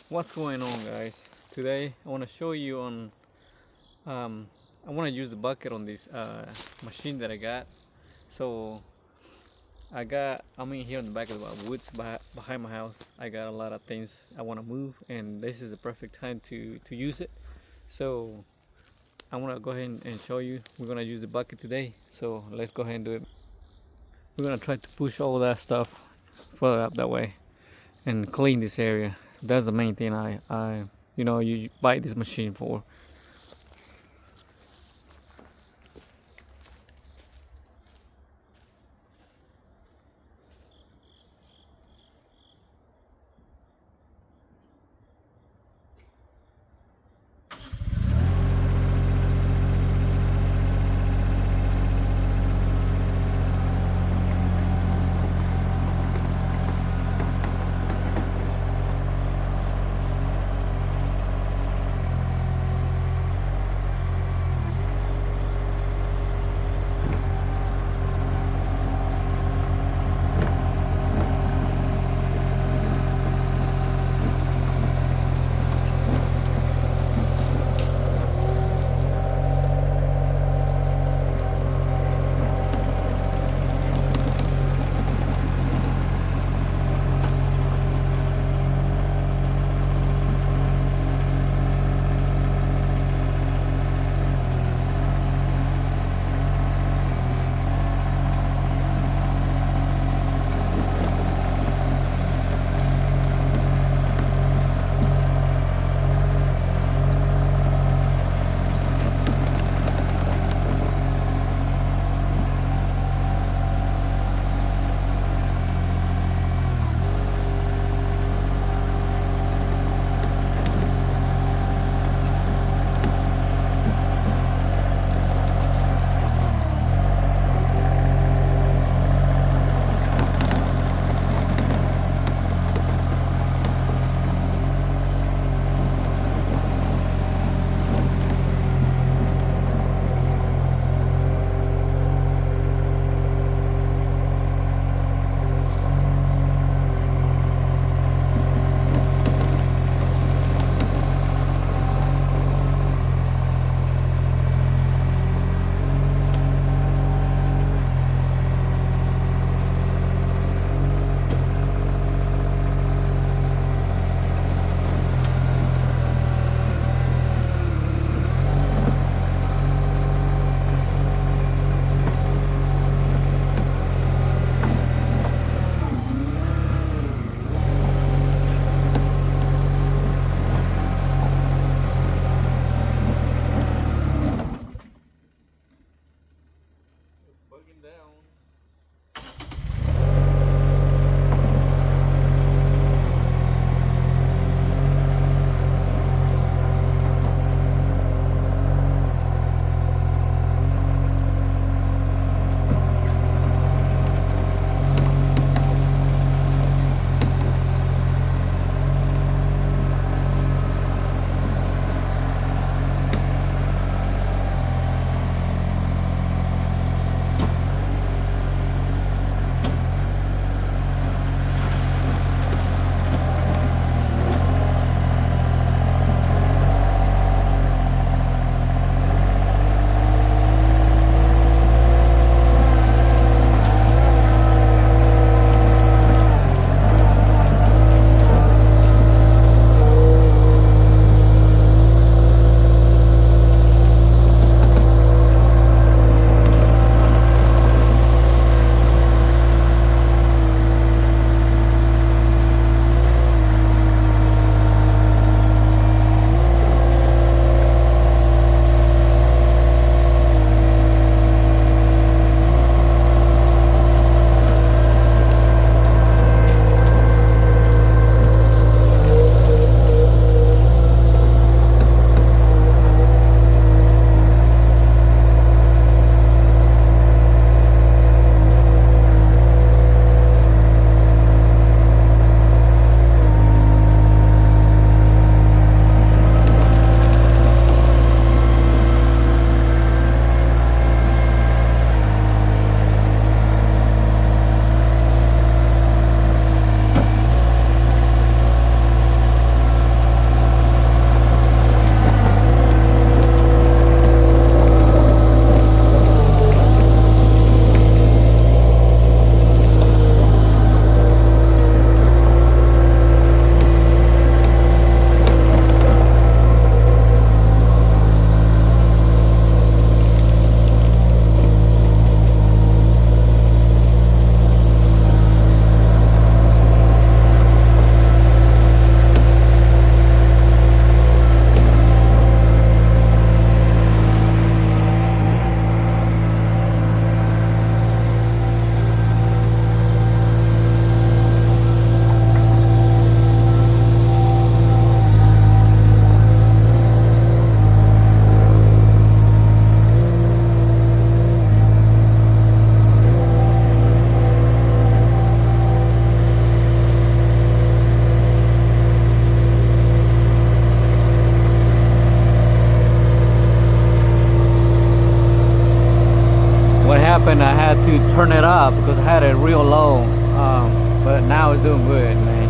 What's going on, guys? Today I want to show you on I want to use the bucket on this machine that I got. So I'm in here in the back of the woods behind my house. I got a lot of things I want to move, and this is the perfect time to use it. So I want to go ahead and show you. We're gonna use the bucket today, so let's go ahead and do it. We're gonna try to push all that stuff further up that way and clean this area. That's the main thing you buy this machine for. happened, I had to turn it up because I had it real low. But now it's doing good, man.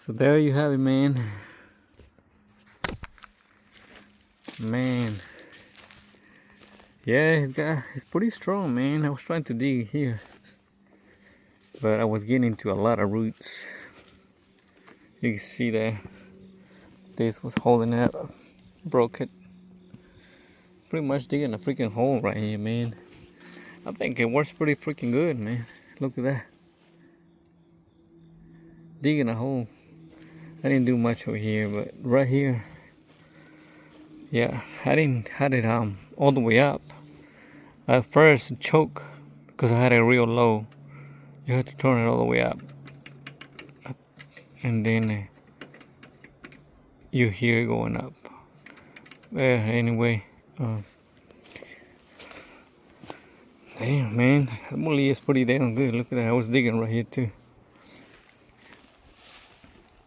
So there you have it, man. Man. Yeah, it's pretty strong, man. I was trying to dig here, but I was getting into a lot of roots. You can see there. This was holding it up. Broke it. Pretty much digging a freaking hole right here, man. I think it works pretty freaking good, man. Look at that. Digging a hole. I didn't do much over here, but right here, yeah, I didn't had it all the way up. At first it choked because I had it real low. You have to turn it all the way up. and then you hear it going up. Anyway, damn man, the molly is pretty damn good. Look at that, I was digging right here too.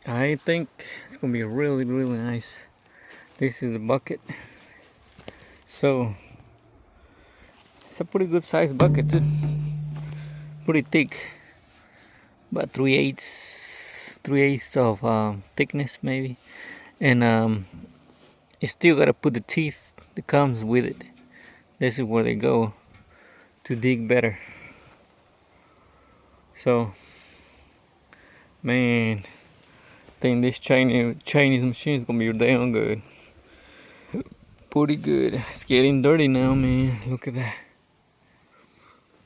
I think it's gonna be really nice. This is the bucket. So it's a pretty good sized bucket too. Pretty thick, about 3/8 of thickness maybe, and you still gotta put the teeth that comes with it. This is where they go to dig better. So man, I think this Chinese machine is gonna be damn good. Pretty good. It's getting dirty now, man. Look at that.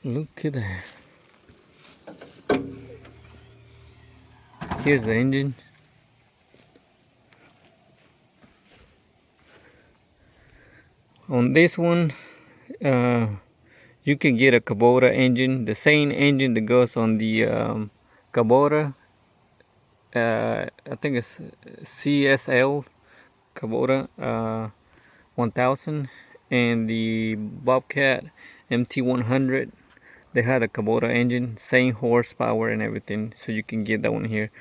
Look at that. Here's the engine. On this one, you can get a Kubota engine, the same engine that goes on the Kubota. I think it's CSL Kubota 1000, and the Bobcat MT100. They had a Kubota engine, same horsepower and everything, so you can get that one here.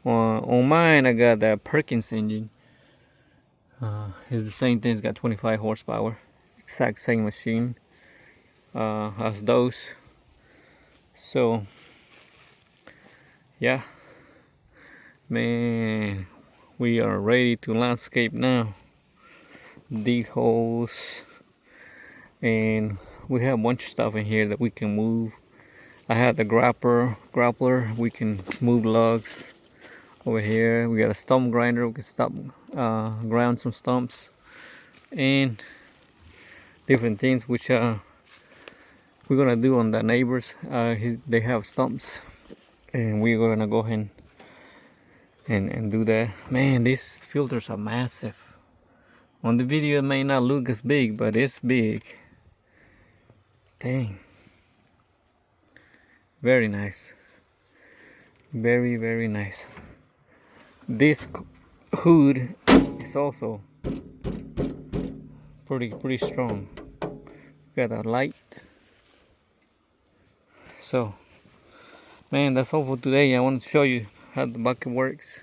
On mine, I got the Perkins engine. It's the same thing. It's got 25 horsepower, exact same machine as those. So yeah, man, we are ready to landscape now. Dig holes, and we have a bunch of stuff in here that we can move. I have the grappler. We can move logs. Over here we got a stump grinder. We can grind some stumps and different things which we're gonna do on the neighbors. They have stumps, and we're gonna go ahead and do that. Man, these filters are massive. On the video it may not look as big, but it's big. Dang, very nice, very nice. This hood is also pretty strong. Got a light. So man, that's all for today. I wanted to show you how the bucket works,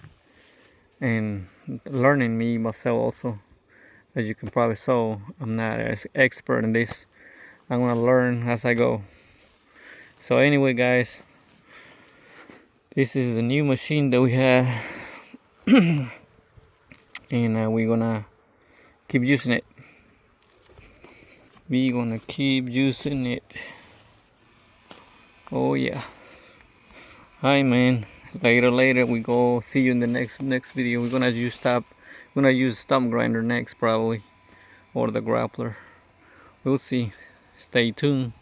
and learning me myself also. As you can probably saw, I'm not an expert in this. I'm gonna learn as I go. So anyway guys, this is the new machine that we have, and we're gonna keep using it. We're gonna keep using it. Oh yeah. Hi man, later we go see you in the next video. We're gonna use stump grinder next probably, or the grappler. We'll see. Stay tuned.